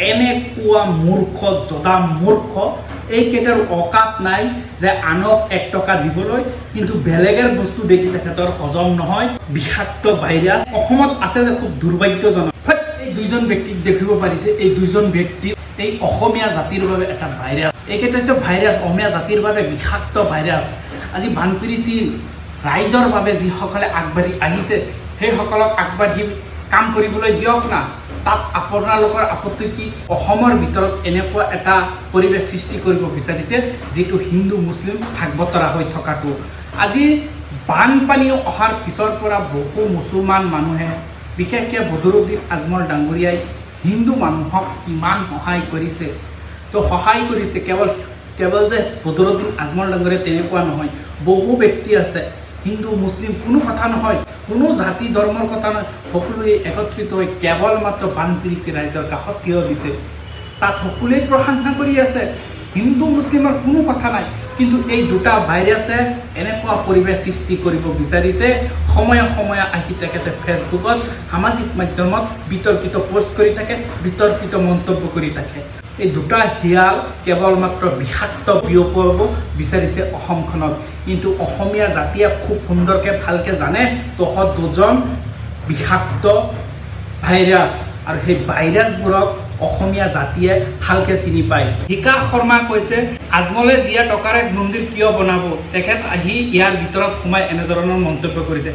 এনেকুৱা মূৰ্খ জদা মূৰ্খ এইকেইটাৰ অকাত নাই যে আনক 1 টকা দিবলৈ, কিন্তু বেলেগৰ বস্তু দেখি তেখেতৰ হজম নহয়। বিষাক্ত ভাইৰাছ অসমত আছে যে খুব দুৰ্ভাগ্যজনক। এই দুইজন ব্যক্তিক দেখিব পাৰিছে, এই দুইজন ব্যক্তি এই অসমীয়া জাতিৰ বাবে এটা ভাইৰাছ। এইকেইটা হৈছে ভাইৰাছ, অসমীয়া জাতিৰ বাবে বিষাক্ত ভাইৰাছ। আজি বানপীড়িত ৰাইজৰ বাবে যিসকলে আগবাঢ়ি আহিছে সেইসকলক আগবাঢ়ি কাম কৰিবলৈ দিয়ক না। তাত আপোনালোকৰ আপত্তি কি? অসমৰ ভিতৰত এনেকুৱা এটা পৰিৱেশ সৃষ্টি কৰিব বিচাৰিছে যিটো হিন্দু মুছলিম ভাগ বতৰা হৈ থকাটো। আজি বানপানী অহাৰ পিছৰ পৰা বহু মুছলমান মানুহে, বিশেষকৈ বদৰুদ্দিন আজমল ডাঙৰীয়াই হিন্দু মানুহক কিমান সহায় কৰিছে। তো সহায় কৰিছে কেৱল যে বদৰুদ্দিন আজমল ডাঙৰীয়া তেনেকুৱা নহয়, বহু ব্যক্তি আছে। হিন্দু মুছলিম কোনো কথা নহয়, কোনো জাতি ধৰ্মৰ কথা নহয়, সকলোৱে একত্ৰিত হৈ কেৱল মাত্ৰ বানপীড়িত ৰাইজৰ কাষত থিয় দিছে। তাত সকলোৱে প্ৰশংসা কৰি আছে, হিন্দু মুছলিমৰ কোনো কথা নাই। কিন্তু এই দুটা ভাইৰাছে এনেকুৱা পৰিৱেশ সৃষ্টি কৰিব বিচাৰিছে, সময়ে সময়ে আহি তেখেতে ফেচবুকত সামাজিক মাধ্যমত বিতৰ্কিত পোষ্ট কৰি থাকে, বিতৰ্কিত মন্তব্য কৰি থাকে। এই দুটা শিয়াল কেৱল মাত্ৰ বিষাক্ত বিয়পাব বিচাৰিছে অসমখনত। কিন্তু অসমীয়া জাতিয়ে খুব সুন্দৰকৈ ভালকৈ জানে তহঁত দুজন বিষাক্ত ভাইৰাছ, আৰু সেই ভাইৰাছবোৰক অসমীয়া জাতিয়ে ভালকৈ চিনি পায়। বিকাশ শৰ্মা কৈছে আজমলে দিয়া টকাৰে মন্দিৰ কিয় বনাব? তেখেত আহি ইয়াৰ ভিতৰত সোমাই এনেধৰণৰ মন্তব্য কৰিছে।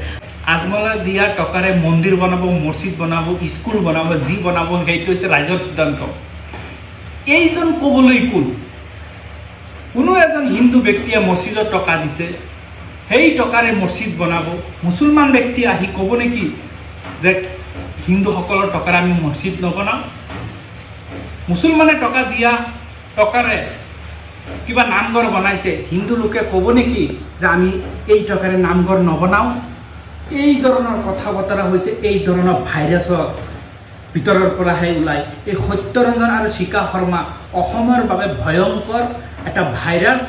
আজমলে দিয়া টকাৰে মন্দিৰ বনাব, মছজিদ বনাব, স্কুল বনাব, যি বনাব সেইটো হৈছে ৰাইজৰ সিদ্ধান্ত। এইজন ক'বলৈ কোন? কোনো এজন হিন্দু ব্যক্তিয়ে মছজিদত টকা দিছে, সেই টকাৰে মছজিদ বনাব। মুছলমান ব্যক্তি আহি ক'ব নেকি যে হিন্দুসকলৰ টকাৰে আমি মছজিদ নবনাওঁ? মুছলমানে টকা দিয়া টকাৰে কিবা নামঘৰ বনাইছে, হিন্দু লোকে ক'ব নেকি যে আমি এই টকাৰে নামঘৰ নবনাওঁ? এই ধৰণৰ কথা বতৰা হৈছে এই ধৰণৰ ভাইৰাছৰ ভিতৰৰ পৰাহে ওলায়। এই সত্যৰঞ্জন আৰু চিকা শৰ্মা অসমৰ বাবে ভয়ংকৰ এটা ভাইৰাছ।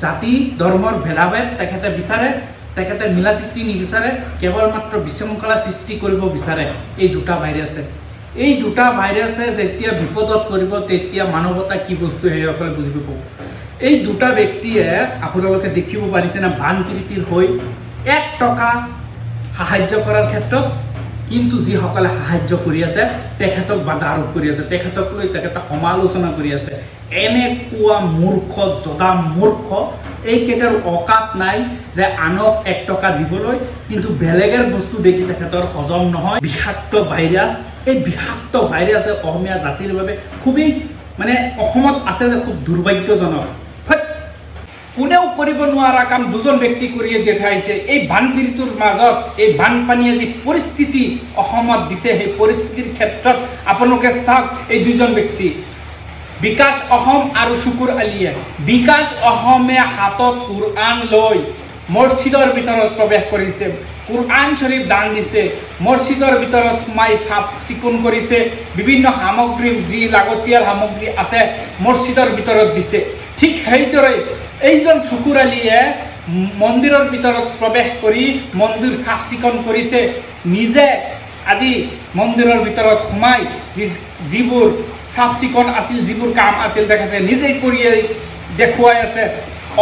জাতি ধৰ্মৰ ভেদাভেদ তেখেতে বিচাৰে, তেখেতে মিলা প্ৰীতি নিবিচাৰে, কেৱল মাত্ৰ বিশৃংখলা সৃষ্টি কৰিব বিচাৰে এই দুটা ভাইৰাছে। এই দুটা ভাইৰাছে যেতিয়া বিপদত পৰিব তেতিয়া মানৱতা কি বস্তু সেইসকলে বুজিব পাব। এই দুটা ব্যক্তিয়ে আপোনালোকে দেখিব পাৰিছে না বানপীড়িতৰ হৈ 1 টকা সাহায্য কৰাৰ ক্ষেত্ৰত, কিন্তু যিসকলে সাহায্য কৰি আছে তেখেতক বাধা আৰোপ কৰি আছে, তেখেতক লৈ তেখেতে সমালোচনা কৰি আছে। এনেকুৱা মূৰ্খ জদা মূৰ্খ এইকেইটাৰ অকাত নাই যে আনক 1 টকা দিবলৈ, কিন্তু বেলেগৰ বস্তু দেখি তেখেতৰ হজম নহয়। বিষাক্ত ভাইৰাছ, এই বিষাক্ত ভাইৰাছে অসমীয়া জাতিৰ বাবে খুবেই অসমত আছে যে খুব দুৰ্ভাগ্যজনক। কোনেও কৰিব নোৱাৰা কাম দুজন ব্যক্তি কৰি দেখাইছে। এই বানপীড়িতৰ মাজত এই বানপানীয়ে যি পৰিস্থিতি অসমত দিছে, সেই পৰিস্থিতিৰ ক্ষেত্ৰত আপোনালোকে চাওক এই দুজন ব্যক্তি, বিকাশ অসম আৰু শুকুৰ আলীয়ে। বিকাশ অসমে হাতত কুৰআন লৈ মছজিদৰ ভিতৰত প্ৰৱেশ কৰিছে, কুৰআন শ্বৰীফ দান দিছে, মছজিদৰ ভিতৰত সোমাই চাফ চিকুণ কৰিছে, বিভিন্ন সামগ্ৰী যি লাগতিয়াল সামগ্ৰী আছে মছজিদৰ ভিতৰত দিছে। ঠিক সেইদৰে এইজন শুকুৰ আলীয়ে মন্দিৰৰ ভিতৰত প্ৰৱেশ কৰি মন্দিৰ চাফ চিকুণ কৰিছে, নিজে আজি মন্দিৰৰ ভিতৰত সোমাই যিবোৰ চাফ চিকুণ আছিল, যিবোৰ কাম আছিল তেখেতে নিজেই কৰি দেখুৱাই আছে।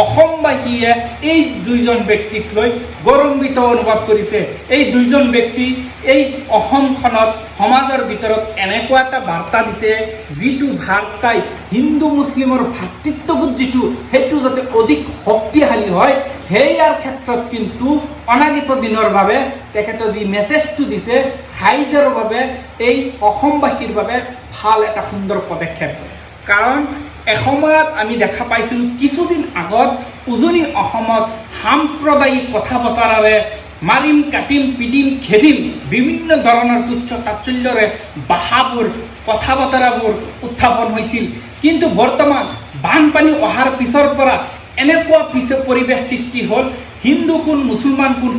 অসমবাসীয়ে এই দুইজন ব্যক্তিক লৈ গৌৰৱান্বিত অনুভৱ কৰিছে। এই দুইজন ব্যক্তি এই অসমখনত সমাজৰ ভিতৰত এনেকুৱা এটা বাৰ্তা দিছে, যিটো বাৰ্তাই হিন্দু মুছলিমৰ ভাতৃত্ববোধ যিটো সেইটো যাতে অধিক শক্তিশালী হয়, সেয়াৰ ক্ষেত্ৰত কিন্তু অনাগত দিনৰ বাবে তেখেতে যি মেছেজটো দিছে ৰাইজৰ বাবে, এই অসমবাসীৰ বাবে ভাল এটা সুন্দৰ পদক্ষেপ। কাৰণ এসময়ত আমি দেখা পাইছিলোঁ কিছুদিন আগত উজনি অসমত সাম্প্ৰদায়িক কথা বতৰাৰে মাৰিম কাটিম পিটিম খেদিম বিভিন্ন ধৰণৰ তুচ্ছ তাচ্ছল্যৰে ভাষাবোৰ কথা বতৰাবোৰ উত্থাপন হৈছিল। কিন্তু বৰ্তমান বানপানী অহাৰ পিছৰ পৰা এনেকুৱা পৰিৱেশ সৃষ্টি হ'ল, হিন্দু কোন মুছলমান কোন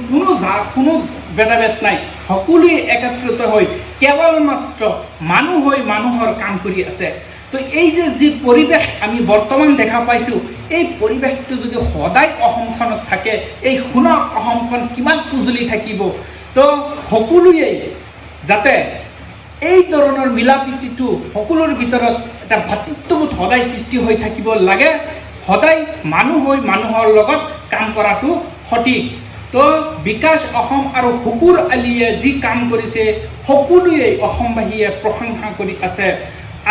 কোনো ভেদাভেদ নাই, সকলোৱে একত্ৰিত হৈ কেৱল মাত্ৰ মানুহ হৈ মানুহৰ কাম কৰি আছে। তো এই যি পৰিৱেশ আমি বৰ্তমান দেখা পাইছোঁ, এই পৰিৱেশটো যদি সদায় অসমখনত থাকে, এই সোণৰ অসমখন কিমান উজ্বলি থাকিব। তো সকলোৱে যাতে এই ধৰণৰ মিলা প্ৰীতিটো সকলোৰ ভিতৰত এটা ভাতৃত্ববোধ সদায় সৃষ্টি হৈ থাকিব লাগে, সদায় মানুহ হৈ মানুহৰ লগত কাম কৰাটো সঠিক। তো বিকাশ অসম আৰু শুকুৰ আলীয়ে যি কাম কৰিছে সকলোৱে অসমবাসীয়ে প্ৰশংসা কৰি আছে।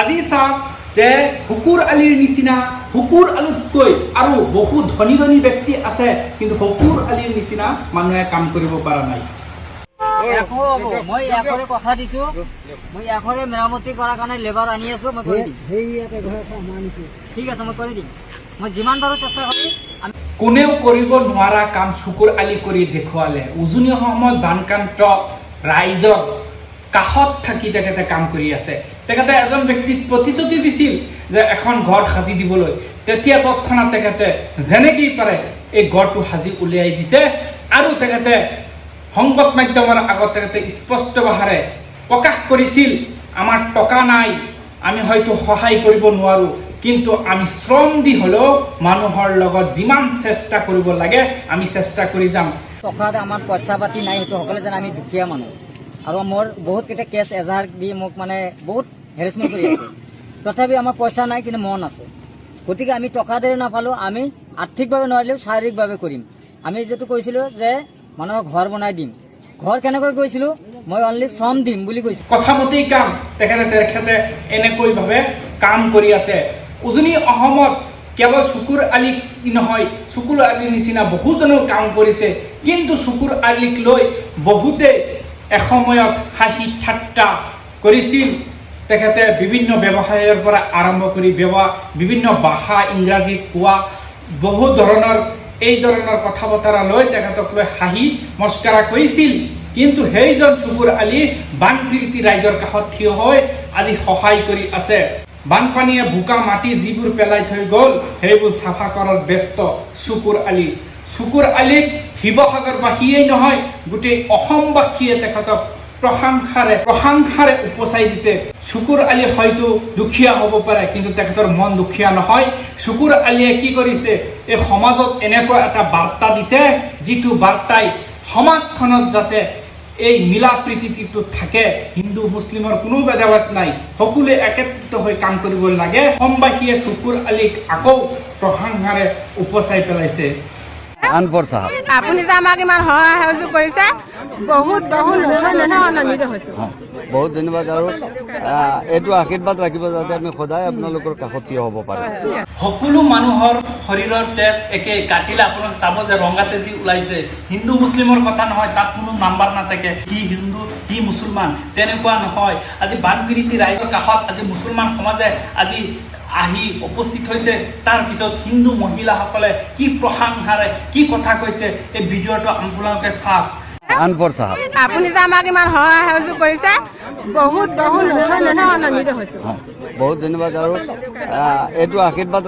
আজি চাওক যে শুকুৰ আলীৰ নিচিনা, শুকুৰ আলীতকৈ আৰু বহু ধনী ধনী ব্যক্তি আছে, কিন্তু শুকুৰ আলীৰ নিচিনা মানুহে কাম কৰিব পৰা নাই। মই এখৰে কথা দিছো, মই এখৰে মেৰামতি কৰাৰ কাৰণে লেবাৰ আনি আছো, মই কৰি দিম। ঠিক আছে, মই কৰি দিম, মই যিমান পাৰো চেষ্টা কৰিম। কোনেও কৰিব নোৱাৰা কাম শুকুৰ আলী কৰি দেখুৱালে। উজনি অসমত বানক্ৰান্ত ৰাইজৰ কাষত থাকি তেখেতে কাম কৰি আছে। তেখেতে এজন ব্যক্তিক প্ৰতিশ্ৰুতি দিছিল যে এখন ঘৰ সাজি দিবলৈ, তেতিয়া তৎক্ষণাৎ তেখেতে যেনেকেই পাৰে এই ঘৰটো সাজি উলিয়াই দিছে। আৰু তেখেতে সংবাদ মাধ্যমৰ আগত তেখেতে স্পষ্ট ভাষাৰে প্ৰকাশ কৰিছিল, আমাৰ টকা নাই, আমি হয়তো সহায় কৰিব নোৱাৰোঁ, কিন্তু আমি শ্ৰম দি হ'লেও মানুহৰ লগত যিমান চেষ্টা কৰিব লাগে আমি চেষ্টা কৰি যাম। টকাত আমাৰ পইচা পাতি নাই, সেইটো সকলোৱে জানে আমি দুখীয়া মানুহ। আৰু মোৰ বহুত কেইটা কেছ এজাহাৰ দি মোক মানে বহুত হেৰেচমেণ্ট কৰি আছে। তথাপি আমাৰ পইচা নাই, কিন্তু মন আছে। গতিকে আমি টকা দেৰে নাপালোঁ, আমি আৰ্থিকভাৱে নোৱাৰিলেও শাৰীৰিকভাৱে কৰিম। আমি যিটো কৈছিলোঁ যে মানুহক ঘৰ বনাই দিম, ঘৰ কেনেকৈ কৈছিলোঁ, মই অনলি শ্ৰম দিম বুলি কৈছোঁ। কথামতেই কাম তেখেতে এনেকৈভাৱে কাম কৰি আছে। উজনি অসমত কেৱল শুকুৰ আলীক নহয়, শুকুৰ আলীৰ নিচিনা বহুজনেও কাম কৰিছে, কিন্তু শুকুৰ আলীক লৈ বহুতে এসময়ত হাঁহি ঠাট্টা কৰিছিল। তেখেতে বিভিন্ন ব্যৱসায়ৰ পৰা আৰম্ভ কৰি বিভিন্ন ভাষা ইংৰাজী কোৱা, বহু ধৰণৰ এই ধৰণৰ কথা বতৰা লৈ তেখেতক লৈ হাঁহি মস্কৰা কৰিছিল। কিন্তু সেইজন শুকুৰ আলী বানপীড়িত ৰাইজৰ কাষত থিয় হৈ আজি সহায় কৰি আছে। বানপানীয়ে বোকা মাটি যিবোৰ পেলাই থৈ গ'ল সেইবোৰ চাফা কৰাত ব্যস্ত শুকুৰ আলী। শুকুৰ আলীক শিৱসাগৰবাসীয়েই নহয়, গোটেই অসমবাসীয়ে তেখেতক প্ৰশংসাৰে উপচাই দিছে। শুকুৰ আলী হয়তো দুখীয়া হ'ব পাৰে, কিন্তু তেখেতৰ মন দুখীয়া নহয়। শুকুৰ আলীয়ে কি কৰিছে, এই সমাজত এনেকুৱা এটা বাৰ্তা দিছে, যিটো বাৰ্তাই সমাজখনত যাতে এই মিলা প্ৰীতিটো থাকে, হিন্দু মুছলিমৰ কোনো ভেদাভেদ নাই, সকলোৱে একত্ৰিত হৈ কাম কৰিব লাগে। অসমবাসীয়ে শুকুৰ আলীক আকৌ প্ৰশংসাৰে উপচাই পেলাইছে। আপুনি যে আমাক ইমান সহায় সহযোগ কৰিছে, বহুত আনন্দিত হৈছো। বহুত ধন্যবাদ। আৰু এইটো আশীৰ্বাদ ৰাখিব যাতে আমি সদায় আপোনালোকৰ কাষত থিয় হ'ব পাৰোঁ। সকলো মানুহৰ শৰীৰৰ তেজ একে, কাটিলে আপোনালোকে চাব যে ৰঙা তেজি ওলাইছে। হিন্দু মুছলিমৰ কথা নহয়, তাত কোনো নাম্বাৰ নাথাকে, সি হিন্দু সি মুছলমান, তেনেকুৱা নহয়। আজি বানপীড়িত ৰাইজৰ কাষত আজি মুছলমান সমাজে আজি আহি উপস্থিত হৈছে। তাৰ পিছত হিন্দু মহিলাসকলে কি প্ৰশংসাৰে কি কথা কৈছে, এই ভিডিঅ'টো আপোনালোকে চাওক। আপুনি যে আমাক ইমান সহায় সহযোগ কৰিছে, বহুত আনন্দিত হৈছো। বহুত ধন্যবাদ। আৰু এইটো আশীৰ্বাদ